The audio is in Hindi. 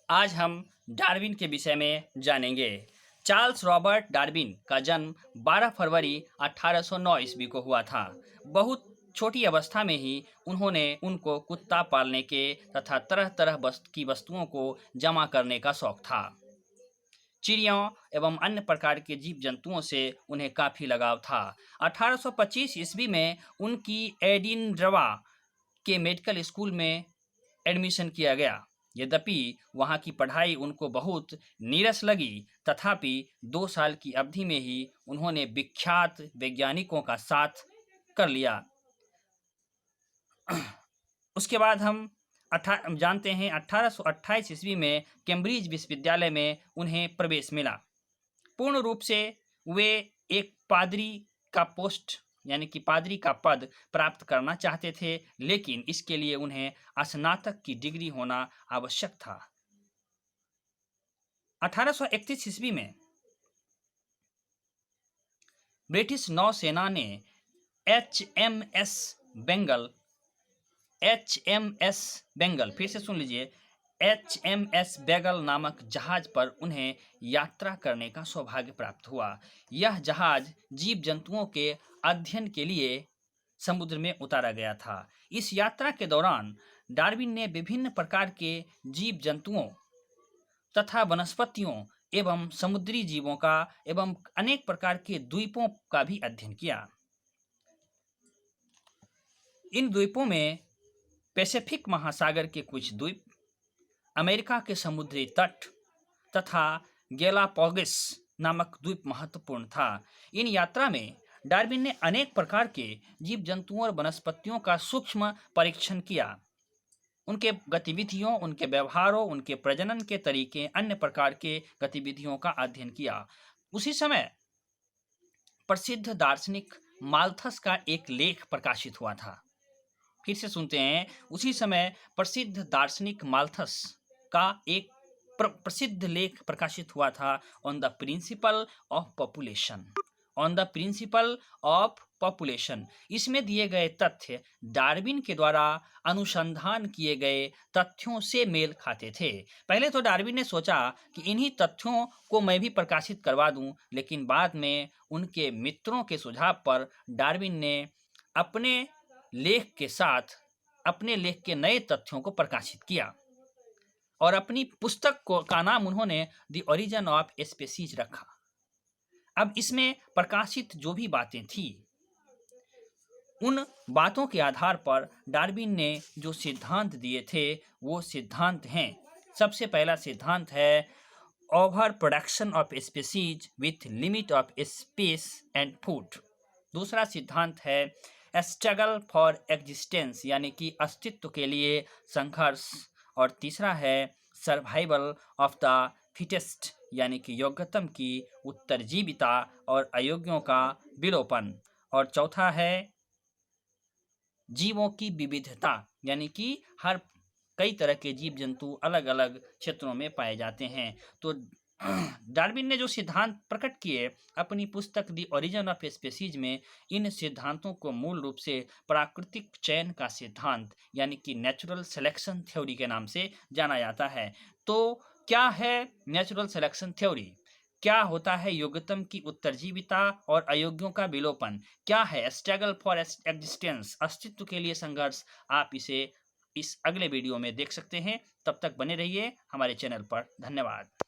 आज हम डार्विन के विषय में जानेंगे। चार्ल्स रॉबर्ट डार्विन का जन्म 12 फरवरी 1809 ईस्वी को हुआ था। बहुत छोटी अवस्था में ही उनको कुत्ता पालने के तथा तरह तरह की वस्तुओं को जमा करने का शौक था। चिड़ियों एवं अन्य प्रकार के जीव जंतुओं से उन्हें काफ़ी लगाव था। 1825 ईस्वी में उनकी एडिनबरा के मेडिकल स्कूल में एडमिशन किया गया। यद्यपि वहाँ की पढ़ाई उनको बहुत नीरस लगी, तथापि 2 साल की अवधि में ही उन्होंने विख्यात वैज्ञानिकों का साथ कर लिया। उसके बाद हम जानते हैं 1828 ईस्वी में कैम्ब्रिज विश्वविद्यालय में उन्हें प्रवेश मिला। पूर्ण रूप से वे एक पादरी का पोस्ट यानी कि पादरी का पद प्राप्त करना चाहते थे, लेकिन इसके लिए उन्हें स्नातक की डिग्री होना आवश्यक था। 1831 ईस्वी में ब्रिटिश नौसेना ने HMS बेंगल, फिर से सुन लीजिए, HMS बेंगल नामक जहाज पर उन्हें यात्रा करने का सौभाग्य प्राप्त हुआ। यह जहाज जीव जंतुओं के अध्ययन के लिए समुद्र में उतारा गया था। इस यात्रा के दौरान डार्विन ने विभिन्न प्रकार के जीव जंतुओं तथा वनस्पतियों एवं समुद्री जीवों का एवं अनेक प्रकार के द्वीपों का भी अध्ययन किया। इन द्वीपों में पैसिफिक महासागर के कुछ द्वीप, अमेरिका के समुद्री तट तथा गैलापागोस नामक द्वीप महत्वपूर्ण था। इन यात्रा में डार्विन ने अनेक प्रकार के जीव जंतुओं और वनस्पतियों का सूक्ष्म परीक्षण किया। उनके गतिविधियों, उनके व्यवहारों, उनके प्रजनन के तरीके, अन्य प्रकार के गतिविधियों का अध्ययन किया। उसी समय प्रसिद्ध दार्शनिक माल्थस का एक लेख प्रकाशित हुआ था। फिर से सुनते हैं, उसी समय प्रसिद्ध दार्शनिक माल्थस का एक प्रसिद्ध लेख प्रकाशित हुआ था on the principle of population. इसमें दिए गए तथ्य डार्विन के द्वारा अनुसंधान किए गए तथ्यों से मेल खाते थे। पहले तो डार्विन ने सोचा कि इन्हीं तथ्यों को मैं भी प्रकाशित करवा दूं, लेकिन बाद में उनके मित्रों के सुझाव पर डार्विन ने अपने लेख के साथ अपने लेख के नए तथ्यों को प्रकाशित किया और अपनी पुस्तक का नाम उन्होंने द ओरिजिन ऑफ स्पीसीज रखा। अब इसमें प्रकाशित जो भी बातें थी, उन बातों के आधार पर डार्विन ने जो सिद्धांत दिए थे वो सिद्धांत हैं। सबसे पहला सिद्धांत है over production of species with limit of space and food. दूसरा सिद्धांत है स्ट्रगल फॉर एग्जिस्टेंस यानी कि अस्तित्व के लिए संघर्ष। और तीसरा है सर्वाइवल ऑफ द फिटेस्ट यानी कि योग्यतम की उत्तरजीविता और अयोग्यों का विलोपन। और चौथा है जीवों की विविधता यानी कि कई तरह के जीव जंतु अलग अलग क्षेत्रों में पाए जाते हैं। तो डार्विन ने जो सिद्धांत प्रकट किए अपनी पुस्तक द ओरिजिन ऑफ स्पीसीज में, इन सिद्धांतों को मूल रूप से प्राकृतिक चयन का सिद्धांत यानी कि नेचुरल सिलेक्शन थ्योरी के नाम से जाना जाता है। तो क्या है नेचुरल सिलेक्शन थ्योरी? क्या होता है योग्यतम की उत्तरजीविता और अयोग्यों का विलोपन? क्या है स्ट्रगल फॉर एग्जिस्टेंस, अस्तित्व के लिए संघर्ष? आप इसे इस अगले वीडियो में देख सकते हैं। तब तक बने रहिए हमारे चैनल पर। धन्यवाद।